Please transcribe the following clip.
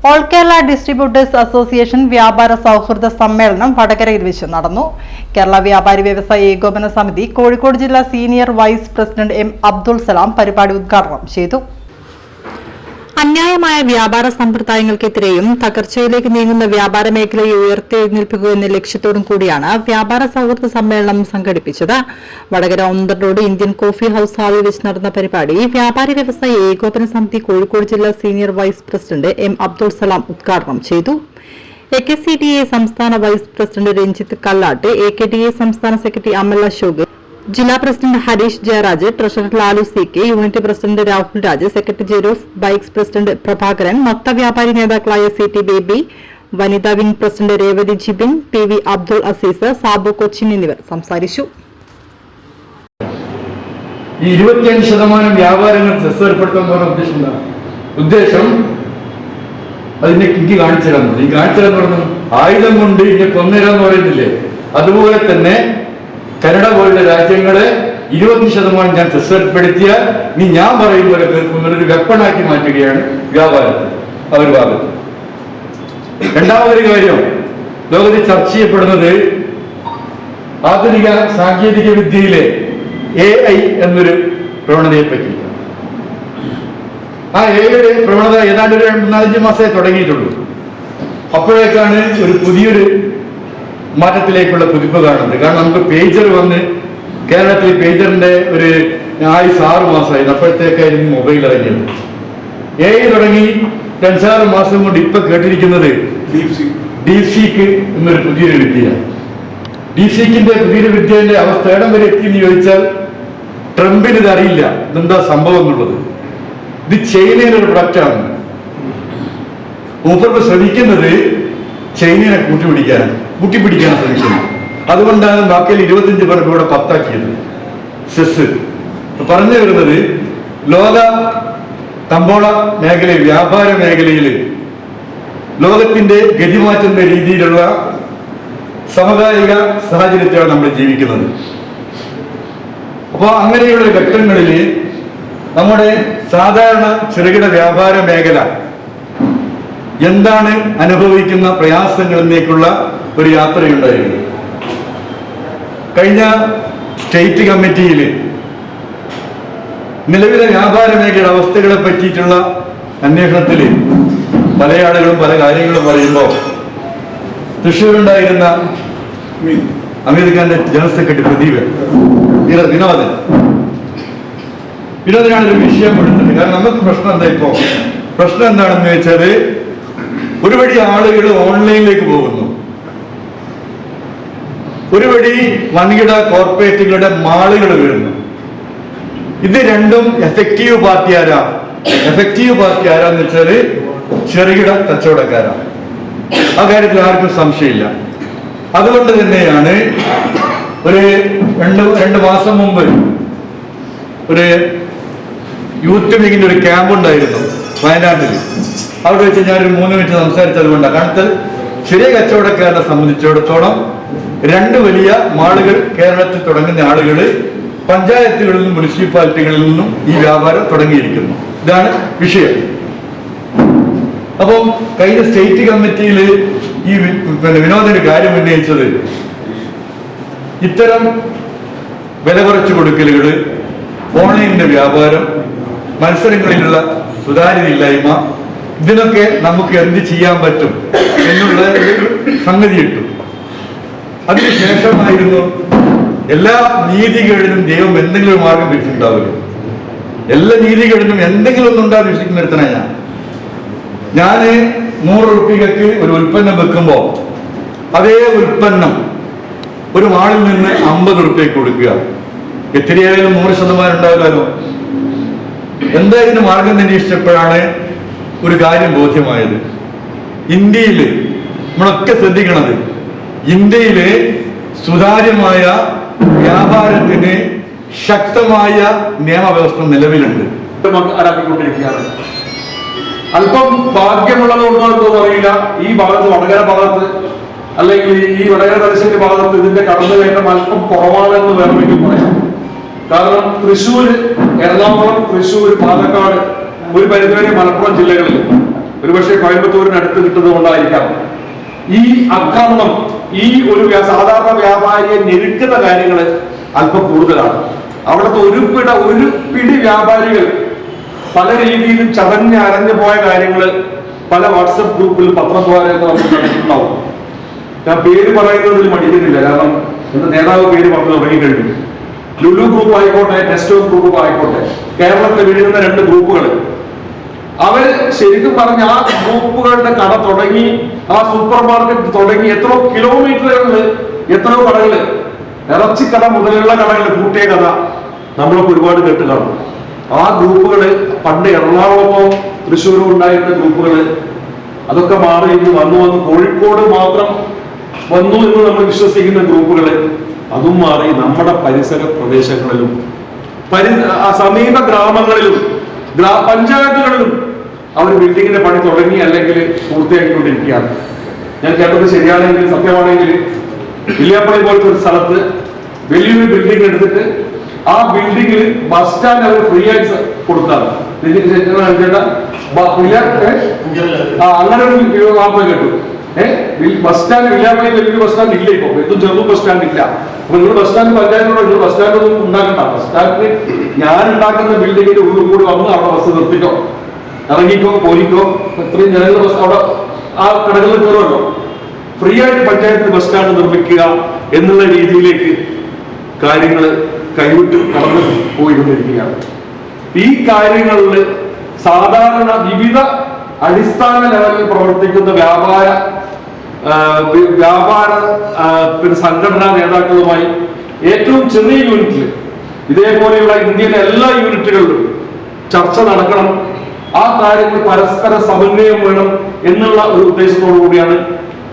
All Kerala distributors association വ്യാപാര സൗഹൃദ സമ്മേളനം വടകരയിൽ വെച്ച് നടന്നു. കേരള വ്യാപാരി വ്യവസായ ഏകോപന സമിതി കോഴിക്കോട് ജില്ലാ senior vice president M Abdul Salam പരിപാടി ഉദ്ഘാടനം ചെയ്തു. അന്യായമായ വ്യാപാര സമ്പ്രദായങ്ങൾക്കെതിരെയും തകർച്ചയിലേക്ക് നീങ്ങുന്ന വ്യാപാര മേഖലയെ ഉയർത്തെഴുന്നേൽപ്പിക്കുക എന്ന ലക്ഷ്യത്തോടും കൂടിയാണ് വ്യാപാര സൗഹൃദ സമ്മേളനം സംഘടിപ്പിച്ചത്. Vatakara Onthar road Indian coffee house ഹാളിൽ വെച്ച് നടന്ന പരിപാടി വ്യാപാരി വ്യവസായ ഏകോപന സമിതി കോഴിക്കോട് ജില്ലാ senior vice president M Abdul Salam ഉദ്ഘാടനം ചെയ്തു. AKCTA സംസ്ഥാന vice president Ranjith Kallatt, AKTA സംസ്ഥാന സെക്രട്ടറി അമൽ അശോക്, ജില്ലാ president Harish Jayaraj, treasurer Lalu CK, unit president Rahul Raj, secretary Jerof, bikes president Prabhakaran, മൊത്ത വ്യാപാരി നേതാക്കളായ CT ബേബി, വനിതാ wing president Revathi Jibin, PV Abdul Azeez, Sabu Cochin എന്നിവർ സംസാരിച്ചു. ഈ 25% വ്യാപാരങ്ങൾ സെസ്സേർപ്പെടുത്താൻ ഉദ്ദേശം അതിന്റെ കിങ്കി കാണിച്ചിടാൻ ഈ കാണിച്ചിടാൻ പറഞ്ഞു ആയുധം കൊണ്ട് ഇങ്ങനെ കൊന്നേരാന്ന് പറയുന്നില്ലേ, അതുപോലെ തന്നെ കനഡ പോലുള്ള രാജ്യങ്ങളെ 20% ഞാൻ സെസ്സേർപ്പെടുത്തിയാൽ നീ ഞാൻ പറയും പോലെ കേൾക്കുന്നൊരു വെപ്പണാക്കി മാറ്റുകയാണ് വ്യാപാരത്തിൽ അവർ ഭാഗത്ത്. രണ്ടാമതൊരു കാര്യം ലോകത്തിൽ ചർച്ച ചെയ്യപ്പെടുന്നത് ആധുനിക സാങ്കേതിക വിദ്യയിലെ AI എന്നൊരു പ്രവണതയെ പറ്റിയിട്ടാണ്. ആ AI പ്രവണത ഏതാണ്ട് ഒരു 4-5 മാസമേ തുടങ്ങിയിട്ടുള്ളൂ. അപ്പോഴേക്കാണ് ഒരു പുതിയൊരു മാറ്റത്തിലേക്കുള്ള കുതിപ്പ് കാണുന്നത്. കാരണം നമുക്ക് പേജർ വന്ന് കേരളത്തിൽ പേജറിന്റെ ഒരു ആയുസ് 6 മാസമായി. അപ്പോഴത്തേക്കായിരുന്നു മൊബൈൽ ഇറങ്ങിയത്. AI തുടങ്ങി 5-6 മാസം കൊണ്ട് ഇപ്പൊ കേട്ടിരിക്കുന്നത് ഡീപ്സീക്ക് എന്നൊരു പുതിയൊരു വിദ്യയാണ്. ഡീപ്സീക്കിന്റെ പുതിയൊരു വിദ്യയുടെ അവസ്ഥ ഇടം വരെ എത്തിയെന്ന് ചോദിച്ചാൽ ട്രംപിന് ഇത് അറിയില്ല ഇതെന്താ സംഭവം എന്നുള്ളത്. ഇത് ചൈനയുടെ ഒരു പ്രൊഡക്റ്റാണ്. മൂപ്പർക്ക് ശ്രമിക്കുന്നത് ചൈനയെ കൂട്ടിപ്പിടിക്കാനാണ് ശ്രമിക്കുന്നത്. അതുകൊണ്ടാണ് ബാക്കിയിൽ 25 പേർക്ക് ഇവിടെ 10 ആക്കിയത്. സെസ് പറഞ്ഞു വരുന്നത് ലോക കമ്പോള മേഖലയിൽ, വ്യാപാര മേഖലയിൽ ലോകത്തിന്റെ ഗതിമാറ്റുന്ന രീതിയിലുള്ള സമകാലിക സാഹചര്യത്തിലാണ് നമ്മൾ ജീവിക്കുന്നത്. അപ്പോൾ അങ്ങനെയുള്ള ഘട്ടങ്ങളിൽ നമ്മുടെ സാധാരണ ചെറുകിട വ്യാപാര മേഖല എന്താണ് അനുഭവിക്കുന്ന പ്രയാസങ്ങളിലേക്കുള്ള ഒരു യാത്രയുണ്ടായിരുന്നു. കഴിഞ്ഞ സ്റ്റേറ്റ് കമ്മിറ്റിയിൽ നിലവിലെ വ്യാപാര മേഖലയുടെ അവസ്ഥകളെ പറ്റിയിട്ടുള്ള അന്വേഷണത്തിൽ പല ആളുകളും പല കാര്യങ്ങളും പറയുമ്പോൾ തൃശ്ശൂരുണ്ടായിരുന്ന അമീർ ഖാന്റെ ജനറൽ സെക്രട്ടറി വിനോദനാണ് ഒരു വിഷയം കൊടുത്തത്. കാരണം നമുക്ക് പ്രശ്നം എന്താണെന്ന് വെച്ചാൽ ഒരുപടി ആളുകൾ ഓൺലൈനിലേക്ക് പോകുന്നു, ഒരുപടി വൻകിട കോർപ്പറേറ്റുകളുടെ മാളുകൾ വരുന്നു. ഇത് രണ്ടും എഫക്റ്റീവ് പാർട്ടി ആരാന്ന് വെച്ചാല് ചെറുകിട കച്ചവടക്കാരാണ്. ആ കാര്യത്തിൽ ആർക്കും സംശയമില്ല. അതുകൊണ്ട് തന്നെയാണ് ഒരു 2 മാസം മുമ്പ് ഒരു യൂത്ത് വിങ്ങിന്റെ ഒരു ക്യാമ്പ് ഉണ്ടായിരുന്നു വയനാട്ടിൽ. അവിടെ വെച്ച് ഞാനൊരു 3 മിനിറ്റ് സംസാരിച്ചത് കൊണ്ടാണ്. കാരണം ചെറിയ കച്ചവടക്കാരെ സംബന്ധിച്ചിടത്തോളം 2 വലിയ മാളുകൾ കേരളത്തിൽ തുടങ്ങുന്ന ആളുകൾ പഞ്ചായത്തുകളിൽ നിന്നും മുനിസിപ്പാലിറ്റികളിൽ നിന്നും ഈ വ്യാപാരം തുടങ്ങിയിരിക്കുന്നു. ഇതാണ് വിഷയം. അപ്പം കഴിഞ്ഞ സ്റ്റേറ്റ് കമ്മിറ്റിയിൽ ഈ വിനോദന്റെ കാര്യം ഉന്നയിച്ചത് ഇത്തരം വില കുറച്ചു കൊടുക്കലുകൾ, ഓൺലൈനിന്റെ വ്യാപാരം, മത്സരങ്ങളിലുള്ള സുതാര്യതയില്ലായ്മ, ഇതിനൊക്കെ നമുക്ക് എന്ത് ചെയ്യാൻ പറ്റും എന്നുള്ള സംഗതി ഇട്ടു. അതിനുശേഷമായിരുന്നു എല്ലാ നീതികളിലും ദൈവം എന്തെങ്കിലും ഒരു മാർഗം വെച്ചിട്ടുണ്ടാവില്ല. എല്ലാ നീതികളിലും എന്തെങ്കിലും ഒന്നുണ്ടാവും വിശ്വസിക്കുന്നിടത്തണ ഞാൻ 100 രൂപയ്ക്ക് ഒരു ഉൽപ്പന്നം വെക്കുമ്പോ അതേ ഉൽപ്പന്നം ഒരു മാളിൽ നിന്ന് 50 രൂപയ്ക്ക് കൊടുക്കുക. എത്രയായാലും 100% ഉണ്ടാവില്ലല്ലോ. എന്തായാലും മാർഗം നിരീക്ഷിച്ചപ്പോഴാണ് ഒരു കാര്യം ബോധ്യമായത്. ഇന്ത്യയിൽ നമ്മളൊക്കെ ശ്രദ്ധിക്കണത്, ഇന്ത്യയിലെ സുതാര്യമായ വ്യാപാരത്തിന് ശക്തമായ നിയമവ്യവസ്ഥ നിലവിലുണ്ട്. അല്പം ഭാഗ്യമുള്ളത് കൊണ്ടോ അറിയില്ല, ഈ ഭാഗത്ത് വടകര ഭാഗത്ത് അല്ലെങ്കിൽ ഈ വടകര തലശ്ശേരി ഭാഗത്ത് ഇതിന്റെ കടന്നുകയറ്റം അല്പം കുറവാണെന്ന് വേണമെങ്കിൽ പറയാം. കാരണം തൃശ്ശൂര്, എറണാകുളം, തൃശ്ശൂർ, പാലക്കാട്, ഒരു പരിധിവരെ മലപ്പുറം ജില്ലകളിൽ ഒരുപക്ഷെ കോയമ്പത്തൂരിന് അടുത്ത് കിട്ടുന്നത് കൊണ്ടായിരിക്കാം ഈ ആക്രമണം, ഈ ഒരു സാധാരണ വ്യാപാരിയെ ഞെരുക്കുന്ന കാര്യങ്ങൾ അല്പം കൂടുതലാണ്. അവിടുത്തെ ഒരു പിടി വ്യാപാരികൾ പല രീതിയിലും ചതഞ്ഞ് അരഞ്ഞു പോയ കാര്യങ്ങൾ പല വാട്സപ്പ് ഗ്രൂപ്പിൽ പത്രദ്വാരൊക്കെ നമുക്ക് കണ്ടിട്ടുണ്ടാവും. ഞാൻ പേര് പറയുന്നതിൽ മടിക്കുന്നില്ല, കാരണം എന്റെ നേതാവ് പേര് പറഞ്ഞു തുടങ്ങിക്കഴിഞ്ഞു. ലുലു ഗ്രൂപ്പ് ആയിക്കോട്ടെ, നെസ്റ്റോ ഗ്രൂപ്പ് ആയിക്കോട്ടെ, കേരളത്തിൽ വിഴുന്ന 2 ഗ്രൂപ്പുകൾ, അവർ ശരിക്കും പറഞ്ഞ ആ ഗ്രൂപ്പുകളുടെ കട തുടങ്ങി, ആ സൂപ്പർ മാർക്കറ്റ് തുടങ്ങി എത്രയോ കിലോമീറ്ററുകളിൽ എത്രയോ കടകള്, ഇറച്ചിക്കട മുതലുള്ള കടകൾ കൂട്ടിയ കഥ നമ്മളൊക്കെ ഒരുപാട് കേട്ട് കാണും. ആ ഗ്രൂപ്പുകള് പണ്ട് എറണാകുളമോ തൃശ്ശൂരോ ഉണ്ടായിരുന്ന ഗ്രൂപ്പുകള് അതൊക്കെ മാറി ഇന്ന് വന്നു കോഴിക്കോട് മാത്രം വന്നു എന്ന് നമ്മൾ വിശ്വസിക്കുന്ന ഗ്രൂപ്പുകള് അതും മാറി നമ്മുടെ പരിസര പ്രദേശങ്ങളിലും സമീപ ഗ്രാമങ്ങളിലും പഞ്ചായത്തുകളിലും അവർ ബിൽഡിങ്ങിന്റെ പണി തുടങ്ങി അല്ലെങ്കിൽ പൂർത്തിയാക്കിക്കൊണ്ടിരിക്കുകയാണ്. ഞാൻ കേട്ടത് ശരിയാണെങ്കിൽ, സത്യമാണെങ്കിൽ, വില്യാപ്പള്ളി പോലത്തെ ഒരു സ്ഥലത്ത് വലിയൊരു ബിൽഡിംഗ് എടുത്തിട്ട് ആ ബിൽഡിങ്ങിൽ ബസ് സ്റ്റാൻഡ് അവർ ഫ്രീ ആയിട്ട് കൊടുത്താണ്. അങ്ങനെ ഒരു വാർത്ത കേട്ടു. ബസ് സ്റ്റാൻഡ് വില്യാപ്പള്ളി വലിയൊരു ബസ് സ്റ്റാൻഡ് ഇല്ല, ഇപ്പൊ ഏറ്റവും ചെറുതും ബസ് സ്റ്റാൻഡ് ഇല്ല. അപ്പൊ നിങ്ങൾ ബസ് സ്റ്റാൻഡ് പഞ്ചായത്തിനോട് നിങ്ങൾ ബസ് സ്റ്റാൻഡ് ഒന്നും ഉണ്ടാക്കണ്ട, ബസ് സ്റ്റാൻഡിന് ഞാൻ ഉണ്ടാക്കുന്ന ബിൽഡിങ്ങിന്റെ ഉള്ളിൽ കൂടി വന്ന് അവിടെ ബസ് നിർത്തിക്കോ, ഇറങ്ങിക്കോ, പോയിക്കോ, ഇത്രയും ജനങ്ങൾ ബസ് അവിടെ ആ കടകളിൽ കയറുമല്ലോ. ഫ്രീ ആയിട്ട് പഞ്ചായത്തിന് ബസ് സ്റ്റാൻഡ് നിർമ്മിക്കുക എന്നുള്ള രീതിയിലേക്ക് കാര്യങ്ങൾ കൈവിട്ട് കടന്നു പോയിക്കൊണ്ടിരിക്കുകയാണ്. ഈ കാര്യങ്ങളിൽ സാധാരണ വിവിധ അടിസ്ഥാന ലെവലിൽ പ്രവർത്തിക്കുന്ന വ്യാപാര സംഘടനാ നേതാക്കളുമായി ഏറ്റവും ചെറിയ യൂണിറ്റിൽ ഇതേപോലെയുള്ള ഇന്ത്യയിലെ എല്ലാ യൂണിറ്റുകളിലും ചർച്ച നടക്കണം. ആ കാര്യങ്ങൾ പരസ്പര സമന്വയം വേണം എന്നുള്ള ഒരു ഉദ്ദേശത്തോടു കൂടിയാണ്